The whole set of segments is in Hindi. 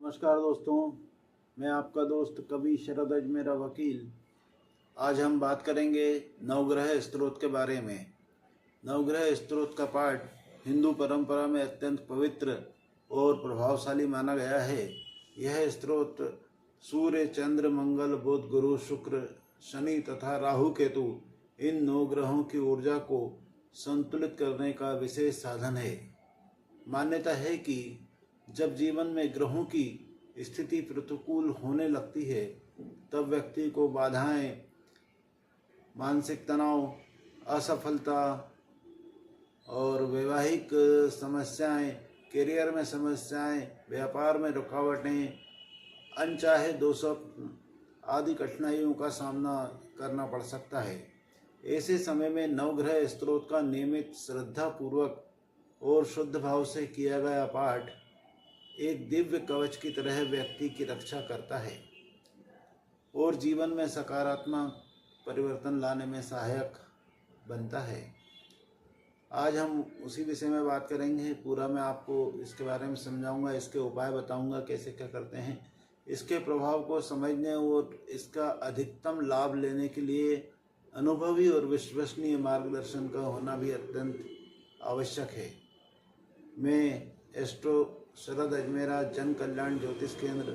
नमस्कार दोस्तों, मैं आपका दोस्त कवि शरद अजमेरा वकील। आज हम बात करेंगे नवग्रह स्तोत्र के बारे में। नवग्रह स्तोत्र का पाठ हिंदू परंपरा में अत्यंत पवित्र और प्रभावशाली माना गया है। यह स्तोत्र सूर्य, चंद्र, मंगल, बुध, गुरु, शुक्र, शनि तथा राहु केतु इन 9 ग्रहों की ऊर्जा को संतुलित करने का विशेष साधन है। मान्यता है कि जब जीवन में ग्रहों की स्थिति प्रतिकूल होने लगती है, तब व्यक्ति को बाधाएं, मानसिक तनाव, असफलता और वैवाहिक समस्याएं, करियर में समस्याएं, व्यापार में रुकावटें, अनचाहे दुस्वप्न आदि कठिनाइयों का सामना करना पड़ सकता है। ऐसे समय में नवग्रह स्तोत्र का नियमित, श्रद्धापूर्वक और शुद्ध भाव से किया गया पाठ एक दिव्य कवच की तरह व्यक्ति की रक्षा करता है और जीवन में सकारात्मक परिवर्तन लाने में सहायक बनता है। आज हम उसी विषय में बात करेंगे। पूरा मैं आपको इसके बारे में समझाऊंगा, इसके उपाय बताऊंगा कैसे क्या करते हैं। इसके प्रभाव को समझने और इसका अधिकतम लाभ लेने के लिए अनुभवी और विश्वसनीय मार्गदर्शन का होना भी अत्यंत आवश्यक है। मैं एस्ट्रो शरद अजमेरा जन कल्याण ज्योतिष केंद्र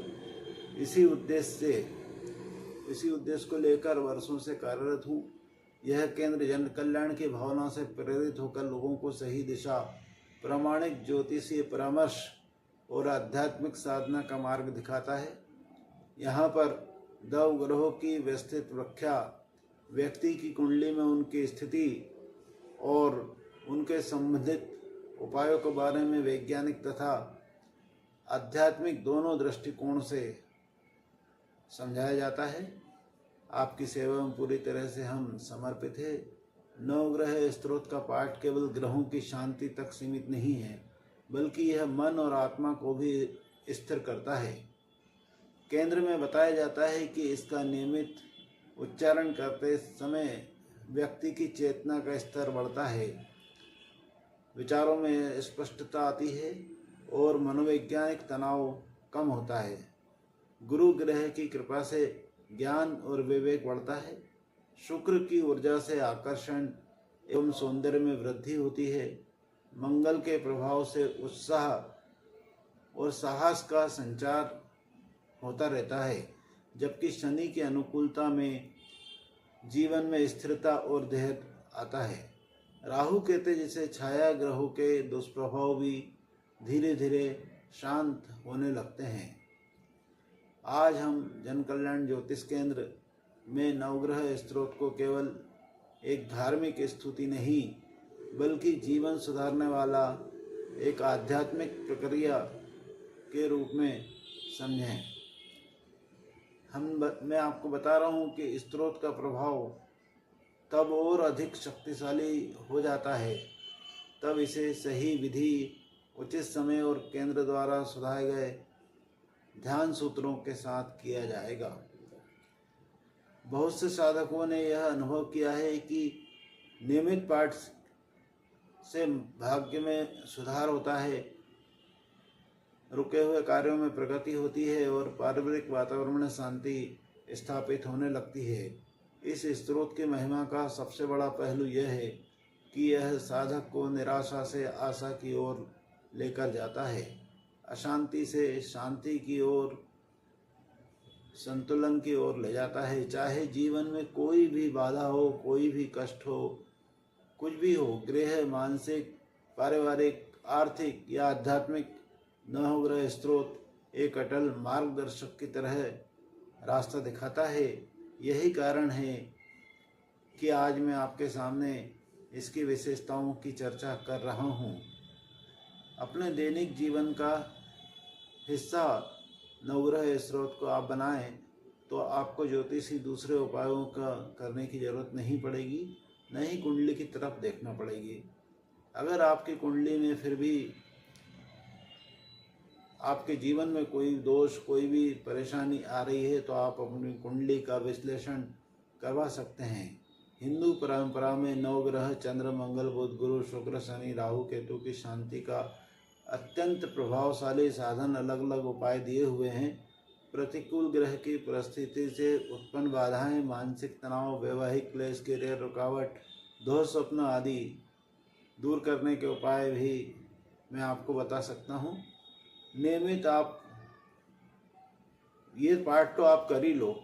इसी उद्देश्य को लेकर वर्षों से कार्यरत हूँ। यह केंद्र जन कल्याण की भावना से प्रेरित होकर लोगों को सही दिशा, प्रामाणिक ज्योतिषीय परामर्श और आध्यात्मिक साधना का मार्ग दिखाता है। यहाँ पर 9 ग्रहों की व्यवस्थित व्याख्या, व्यक्ति की कुंडली में उनकी स्थिति और उनके संबंधित उपायों के बारे में वैज्ञानिक तथा आध्यात्मिक दोनों दृष्टिकोण से समझाया जाता है। आपकी सेवा में पूरी तरह से हम समर्पित हैं। नवग्रह स्तोत्र का पाठ केवल ग्रहों की शांति तक सीमित नहीं है, बल्कि यह मन और आत्मा को भी स्थिर करता है। केंद्र में बताया जाता है कि इसका नियमित उच्चारण करते समय व्यक्ति की चेतना का स्तर बढ़ता है, विचारों में स्पष्टता आती है और मनोवैज्ञानिक तनाव कम होता है। गुरु ग्रह की कृपा से ज्ञान और विवेक बढ़ता है। शुक्र की ऊर्जा से आकर्षण एवं सौंदर्य में वृद्धि होती है। मंगल के प्रभाव से उत्साह और साहस का संचार होता रहता है, जबकि शनि की अनुकूलता में जीवन में स्थिरता और धैर्य आता है। राहु केतु जैसे छाया ग्रहों के दुष्प्रभाव भी धीरे धीरे शांत होने लगते हैं। आज हम जन कल्याण ज्योतिष केंद्र में नवग्रह स्तोत्र को केवल एक धार्मिक स्तुति नहीं, बल्कि जीवन सुधारने वाला एक आध्यात्मिक प्रक्रिया के रूप में समझें। मैं आपको बता रहा हूँ कि स्तोत्र का प्रभाव तब और अधिक शक्तिशाली हो जाता है, तब इसे सही विधि, उचित समय और केंद्र द्वारा सुधारे गए ध्यान सूत्रों के साथ किया जाएगा। बहुत से साधकों ने यह अनुभव किया है कि नियमित पाठ से भाग्य में सुधार होता है, रुके हुए कार्यों में प्रगति होती है और पारिवारिक वातावरण में शांति स्थापित होने लगती है। इस स्तोत्र की महिमा का सबसे बड़ा पहलू यह है कि यह साधक को निराशा से आशा की ओर लेकर जाता है, अशांति से शांति की ओर, संतुलन की ओर ले जाता है। चाहे जीवन में कोई भी बाधा हो, कोई भी कष्ट हो, कुछ भी हो, गृह, मानसिक, पारिवारिक, आर्थिक या आध्यात्मिक, नवग्रह स्तोत्र एक अटल मार्गदर्शक की तरह रास्ता दिखाता है। यही कारण है कि आज मैं आपके सामने इसकी विशेषताओं की चर्चा कर रहा हूँ। अपने दैनिक जीवन का हिस्सा नवग्रह स्तोत्र को आप बनाएं तो आपको ज्योतिषी दूसरे उपायों का करने की जरूरत नहीं पड़ेगी, न ही कुंडली की तरफ देखना पड़ेगी। अगर आपकी कुंडली में फिर भी आपके जीवन में कोई दोष, कोई भी परेशानी आ रही है, तो आप अपनी कुंडली का विश्लेषण करवा सकते हैं। हिंदू परंपरा में 9 ग्रह चंद्र, मंगल, बुध, गुरु, शुक्र, शनि, राहु, केतु की शांति का अत्यंत प्रभावशाली साधन अलग अलग उपाय दिए हुए हैं। प्रतिकूल ग्रह की परिस्थिति से उत्पन्न बाधाएं, मानसिक तनाव, वैवाहिक क्लेश, करियर रुकावट, दोष स्वप्न आदि दूर करने के उपाय भी मैं आपको बता सकता हूँ। नियमित आप ये पाठ तो आप कर ही लो,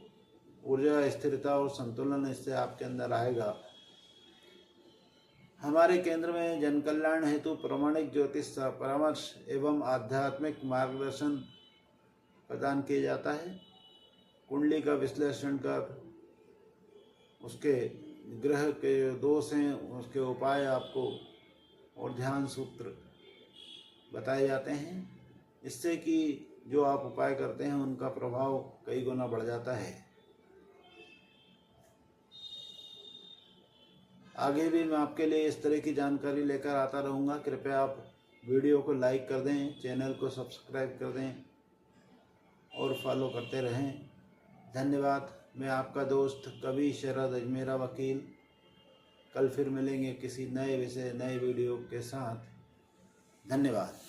ऊर्जा, स्थिरता और संतुलन इससे आपके अंदर आएगा। हमारे केंद्र में जन कल्याण हेतु प्रामाणिक ज्योतिष परामर्श एवं आध्यात्मिक मार्गदर्शन प्रदान किया जाता है। कुंडली का विश्लेषण कर उसके ग्रह के जो दोष हैं उसके उपाय आपको और ध्यान सूत्र बताए जाते हैं, इससे कि जो आप उपाय करते हैं उनका प्रभाव कई गुना बढ़ जाता है। आगे भी मैं आपके लिए इस तरह की जानकारी लेकर आता रहूँगा। कृपया आप वीडियो को लाइक कर दें, चैनल को सब्सक्राइब कर दें और फॉलो करते रहें। धन्यवाद। मैं आपका दोस्त कवि शरद अजमेरा वकील। कल फिर मिलेंगे किसी नए विषय, नए वीडियो के साथ। धन्यवाद।